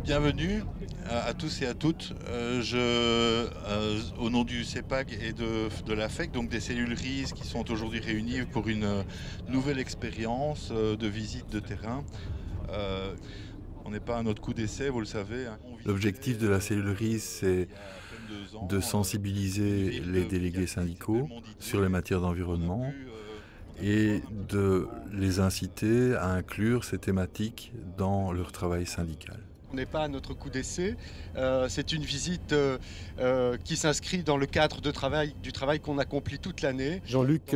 Bienvenue à tous et à toutes. Au nom du CEPAG et de l'AFEC, donc des cellules RISE qui sont aujourd'hui réunies pour une nouvelle expérience de visite de terrain. On n'est pas à notre coup d'essai, vous le savez. L'objectif de la cellule RISE, c'est de sensibiliser les délégués syndicaux sur les matières d'environnement et de les inciter à inclure ces thématiques dans leur travail syndical. On n'est pas à notre coup d'essai. C'est une visite qui s'inscrit dans le cadre du travail qu'on accomplit toute l'année. Jean-Luc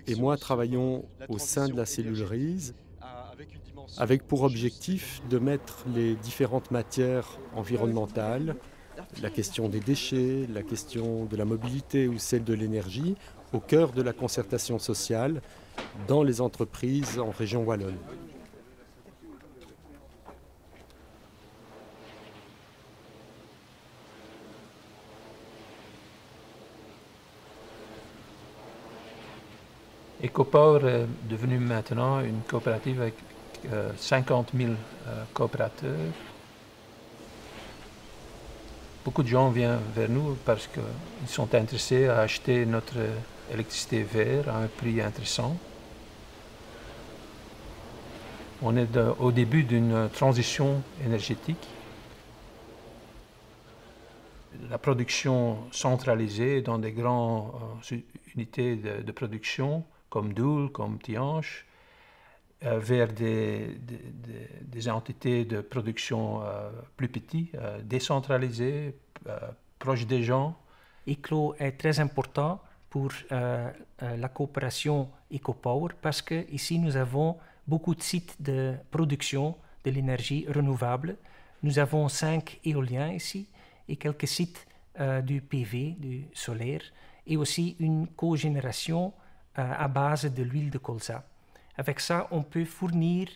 et moi travaillons au sein de la cellule RISE avec pour objectif de mettre les différentes matières environnementales, la question des déchets, la question de la mobilité ou celle de l'énergie, au cœur de la concertation sociale dans les entreprises en région wallonne. EcoPower est devenu maintenant une coopérative avec 50 000 coopérateurs. Beaucoup de gens viennent vers nous parce qu'ils sont intéressés à acheter notre électricité verte à un prix intéressant. On est au début d'une transition énergétique. La production centralisée dans des grandes unités de production, comme Doel, comme Tihange, vers des entités de production plus petites, décentralisées, proches des gens. Eclo est très important pour la coopération EcoPower parce qu'ici nous avons beaucoup de sites de production de l'énergie renouvelable. Nous avons 5 éoliens ici et quelques sites du PV, du solaire, et aussi une cogénération à base de l'huile de colza. Avec ça, on peut fournir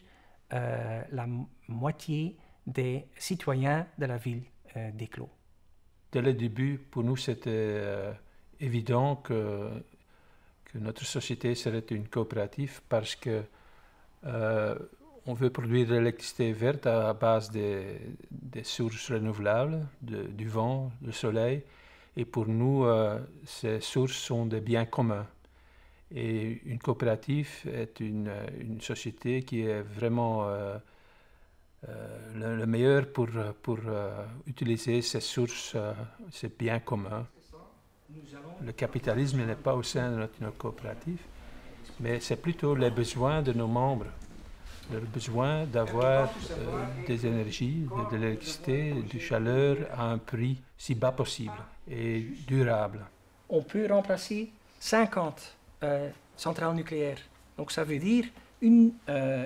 la moitié des citoyens de la ville d'Eclo. Dès le début, pour nous, c'était évident que notre société serait une coopérative parce que on veut produire de l'électricité verte à base des sources renouvelables, du vent, du soleil. Et pour nous, ces sources sont des biens communs. Et une coopérative est une société qui est vraiment le meilleur pour utiliser ces sources, ces biens communs. Le capitalisme n'est pas au sein de notre coopérative, mais c'est plutôt les besoins de nos membres. Le besoin d'avoir des énergies, de l'électricité, de chaleur à un prix si bas possible et durable. On peut remplacer 50 centrales nucléaires. Donc ça veut dire une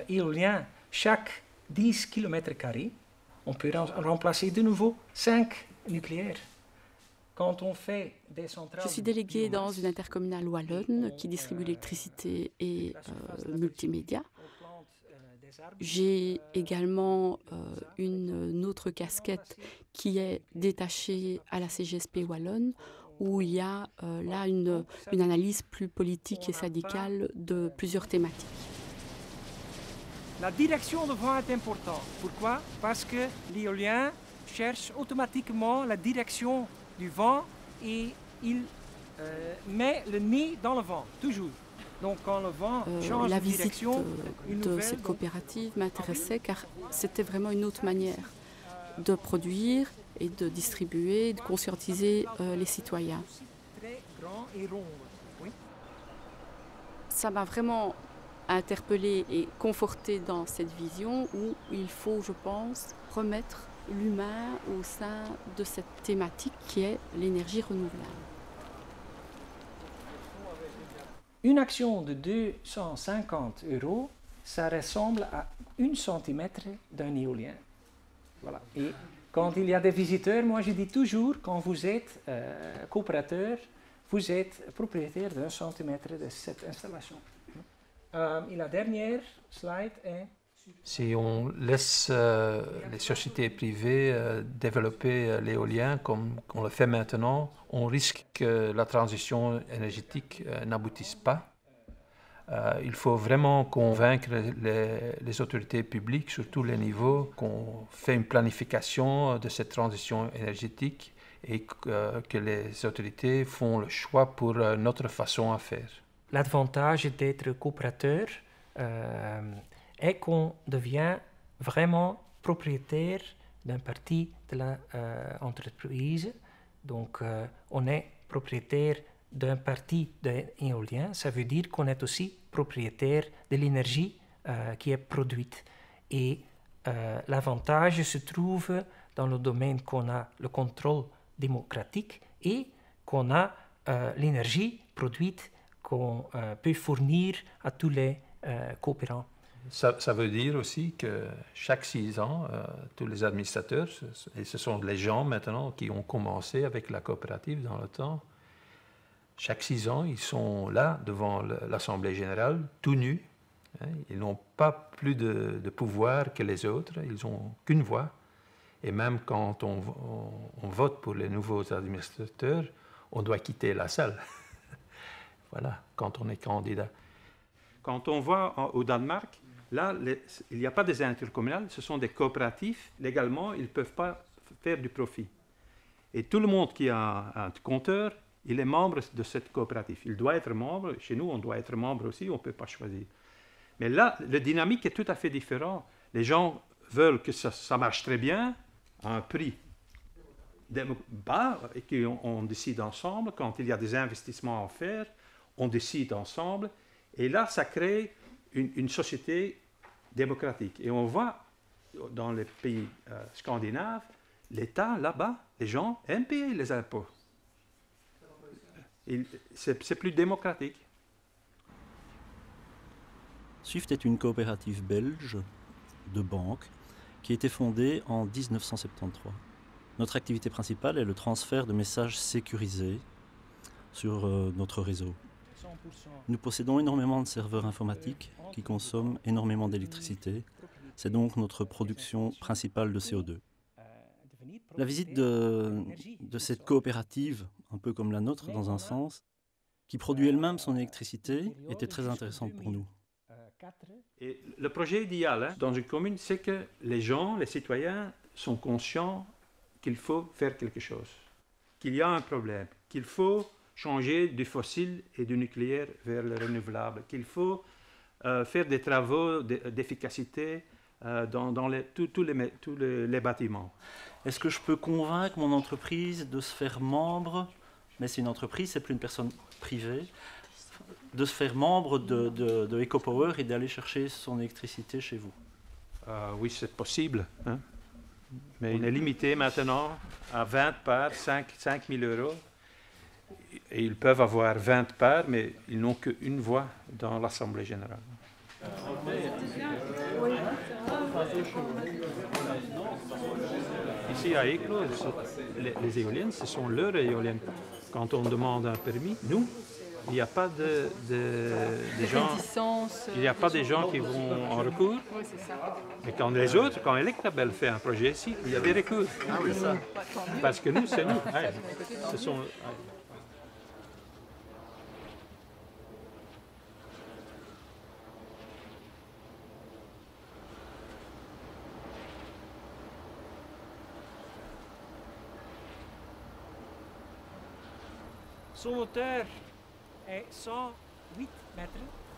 éolien chaque 10 km². On peut remplacer de nouveau 5 nucléaires. Quand on fait des centrales... Je suis déléguée dans une intercommunale wallonne qui distribue l'électricité et multimédia. J'ai également une autre casquette qui est détachée à la CGSP wallonne, où il y a là une analyse plus politique et syndicale de plusieurs thématiques. La direction de vent est importante. Pourquoi? Parce que l'éolien cherche automatiquement la direction du vent et il met le nez dans le vent, toujours. Donc quand le vent change la de direction, visite de cette coopérative m'intéressait car c'était vraiment une autre manière de produire et de distribuer, de conscientiser les citoyens. Très grand et rond. Oui. Ça m'a vraiment interpellée et confortée dans cette vision où il faut, je pense, remettre l'humain au sein de cette thématique qui est l'énergie renouvelable. Une action de 250 €, ça ressemble à 1 centimètre d'un éolien. Voilà. Et quand il y a des visiteurs, moi je dis toujours, quand vous êtes coopérateur, vous êtes propriétaire d'1 centimètre de cette installation. Et la dernière slide est... Si on laisse les sociétés privées développer l'éolien comme on le fait maintenant, on risque que la transition énergétique n'aboutisse pas. Il faut vraiment convaincre les autorités publiques sur tous les niveaux qu'on fait une planification de cette transition énergétique et que les autorités font le choix pour notre façon à faire. L'avantage d'être coopérateur est qu'on devient vraiment propriétaire d'une partie de l'entreprise. Donc, on est propriétaire d'une partie de l'éolien. Ça veut dire qu'on est aussi propriétaire de l'énergie qui est produite. Et l'avantage se trouve dans le domaine qu'on a le contrôle démocratique et qu'on a l'énergie produite qu'on peut fournir à tous les coopérants. Ça veut dire aussi que chaque 6 ans, tous les administrateurs, et ce sont les gens maintenant qui ont commencé avec la coopérative dans le temps, chaque 6 ans, ils sont là devant l'Assemblée générale, tout nus. Hein, ils n'ont pas plus de pouvoir que les autres, ils n'ont qu'une voix. Et même quand on vote pour les nouveaux administrateurs, on doit quitter la salle. Voilà, quand on est candidat. Quand on voit au Danemark, là, il n'y a pas des intercommunales, ce sont des coopératives. Légalement, ils ne peuvent pas faire du profit. Et tout le monde qui a un compteur, il est membre de cette coopérative. Il doit être membre. Chez nous, on doit être membre aussi, on ne peut pas choisir. Mais là, la dynamique est tout à fait différente. Les gens veulent que ça marche très bien, à un prix bas, et qu'on décide ensemble. Quand il y a des investissements à faire, on décide ensemble. Et là, ça crée une société démocratique. Et on voit dans les pays scandinaves, l'État, là-bas, les gens aiment payer les impôts. C'est plus démocratique. Swift est une coopérative belge de banques qui a été fondée en 1973. Notre activité principale est le transfert de messages sécurisés sur notre réseau. Nous possédons énormément de serveurs informatiques qui consomment énormément d'électricité. C'est donc notre production principale de CO2. La visite de cette coopérative, un peu comme la nôtre dans un sens, qui produit elle-même son électricité, était très intéressante pour nous. Et le projet idéal dans une commune, c'est que les gens, les citoyens, sont conscients qu'il faut faire quelque chose, qu'il y a un problème, qu'il faut changer du fossile et du nucléaire vers le renouvelable, qu'il faut faire des travaux d'efficacité dans tous les bâtiments. Est-ce que je peux convaincre mon entreprise de se faire membre, mais c'est une entreprise, c'est plus une personne privée, de se faire membre de EcoPower et d'aller chercher son électricité chez vous? Oui, c'est possible. Hein? Mais il est limité maintenant à 20 parts, 5 000 €. Et ils peuvent avoir 20 parts, mais ils n'ont qu'une voix dans l'Assemblée générale. Ici à Eeklo, les éoliennes, ce sont leurs éoliennes. Quand on demande un permis, nous, il n'y a pas de gens, il n'y a pas des gens qui vont en recours. Oui, c'est ça. Mais quand les autres, quand Electrabel fait un projet ici, il y a des recours. Ah oui, ça. Parce que nous, c'est nous. Ouais, ce sont, Son moteur est 108 mètres.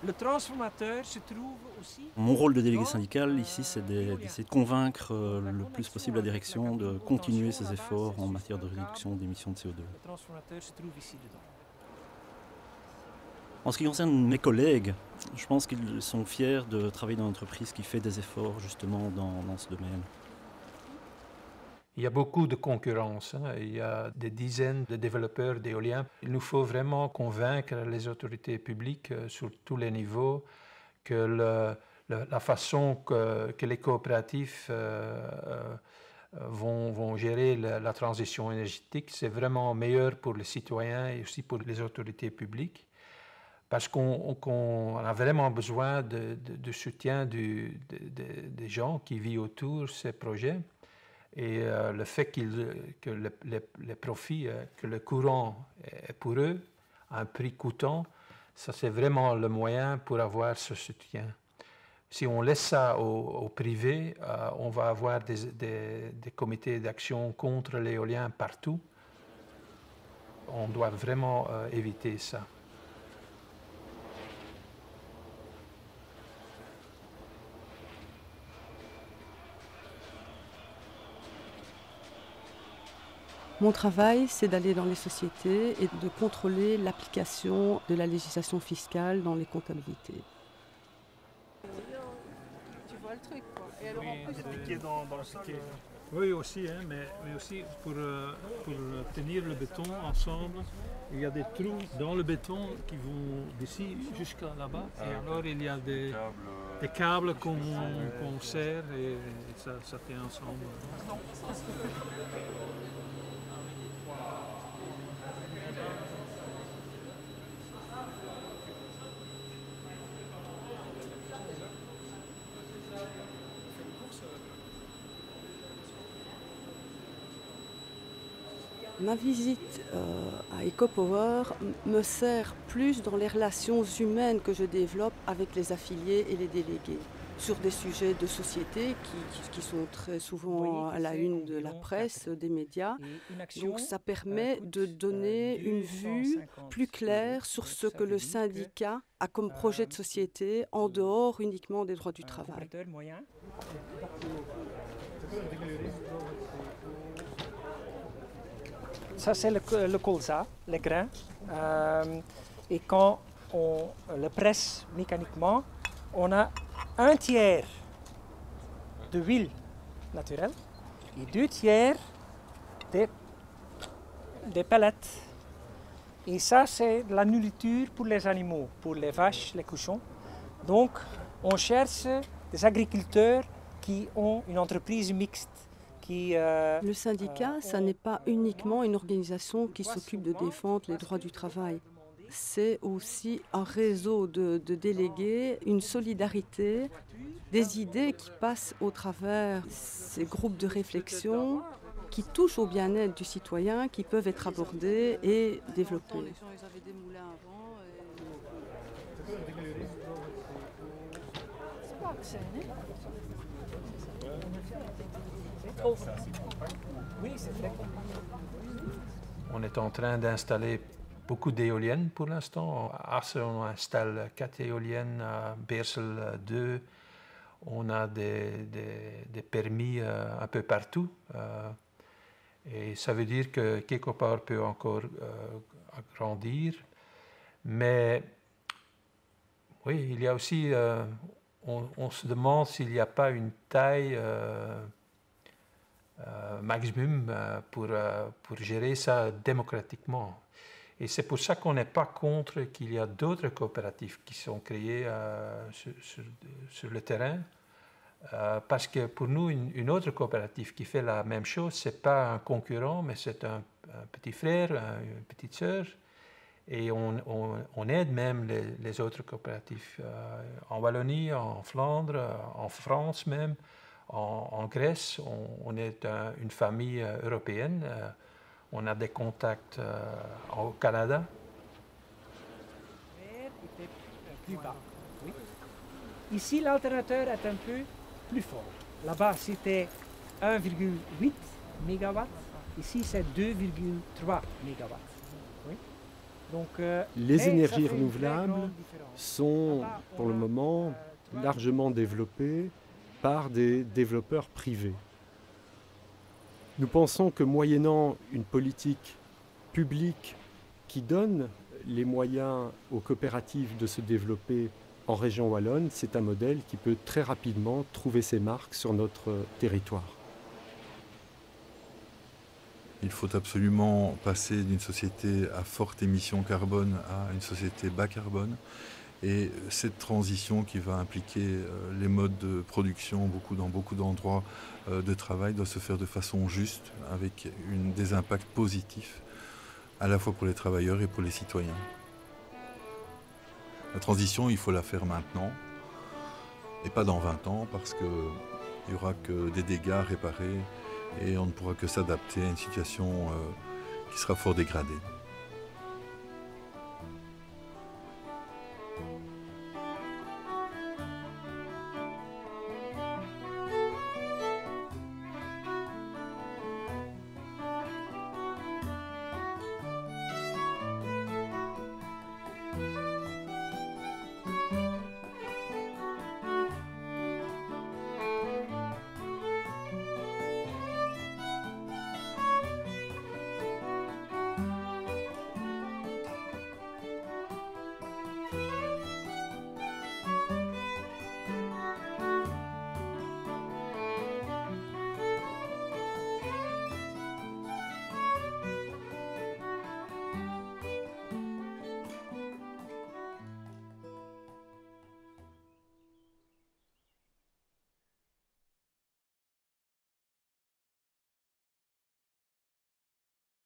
Le transformateur se trouve aussi... Mon rôle de délégué syndical ici, c'est d'essayer de convaincre le plus possible la direction de continuer ses efforts en matière de réduction d'émissions de CO2. Le transformateur se trouve ici dedans. En ce qui concerne mes collègues, je pense qu'ils sont fiers de travailler dans une entreprise qui fait des efforts justement dans ce domaine. Il y a beaucoup de concurrence, hein. Il y a des dizaines de développeurs d'éoliens. Il nous faut vraiment convaincre les autorités publiques sur tous les niveaux que la façon que les coopératives vont gérer la transition énergétique, c'est vraiment meilleur pour les citoyens et aussi pour les autorités publiques. Parce qu'on a vraiment besoin de soutien des gens qui vivent autour de ces projets. Et le fait que les profits, que le courant est pour eux, à un prix coûtant, Ça, c'est vraiment le moyen pour avoir ce soutien. Si on laisse ça au privé, on va avoir des comités d'action contre l'éolien partout. On doit vraiment éviter ça. Mon travail, c'est d'aller dans les sociétés et de contrôler l'application de la législation fiscale dans les comptabilités. Tu vois le truc, quoi. Et alors, en plus, piqué dans le sol. Oui, aussi, hein, mais aussi pour tenir le béton ensemble, il y a des trous dans le béton qui vont d'ici jusqu'à là-bas. Et alors, il y a des câbles qu'on serre et ça tient ensemble. Ma visite à EcoPower me sert plus dans les relations humaines que je développe avec les affiliés et les délégués, sur des sujets de société qui sont très souvent à la une de la presse, des médias. Donc ça permet de donner une vue plus claire sur ce que le syndicat a comme projet de société en dehors uniquement des droits du travail. Ça, c'est le colza, les grains. Et quand on le presse mécaniquement, on a 1/3 de huile naturelle et 2/3 des pellets. Et ça, c'est de la nourriture pour les animaux, pour les vaches, les cochons. Donc, on cherche des agriculteurs qui ont une entreprise mixte. Le syndicat, ça n'est pas uniquement une organisation qui s'occupe de défendre les droits du travail. C'est aussi un réseau de délégués, une solidarité, des idées qui passent au travers ces groupes de réflexion qui touchent au bien-être du citoyen, qui peuvent être abordés et développés. On est en train d'installer beaucoup d'éoliennes pour l'instant. À Assen, on installe 4 éoliennes, à Beersel 2. On a des permis un peu partout. Et ça veut dire que EcoPower peut encore agrandir. Mais oui, il y a aussi... on se demande s'il n'y a pas une taille... maximum pour gérer ça démocratiquement. Et c'est pour ça qu'on n'est pas contre qu'il y a d'autres coopératives qui sont créées sur le terrain. Parce que pour nous, une autre coopérative qui fait la même chose, ce n'est pas un concurrent, mais c'est un petit frère, une petite sœur. Et on aide même les autres coopératives. En Wallonie, en Flandre, en France même. En Grèce, on est une famille européenne. On a des contacts au Canada. Plus bas. Oui. Ici, l'alternateur est un peu plus fort. Là-bas, c'était 1,8 MW. Ici, c'est 2,3 MW. Oui. Donc, les énergies renouvelables sont, pour le moment, largement développées par des développeurs privés. Nous pensons que moyennant une politique publique qui donne les moyens aux coopératives de se développer en région wallonne, c'est un modèle qui peut très rapidement trouver ses marques sur notre territoire. Il faut absolument passer d'une société à forte émission carbone à une société bas carbone. Et cette transition qui va impliquer les modes de production dans beaucoup d'endroits de travail doit se faire de façon juste, avec des impacts positifs, à la fois pour les travailleurs et pour les citoyens. La transition, il faut la faire maintenant, et pas dans 20 ans, parce qu'il n'y aura que des dégâts à réparer, et on ne pourra que s'adapter à une situation qui sera fort dégradée.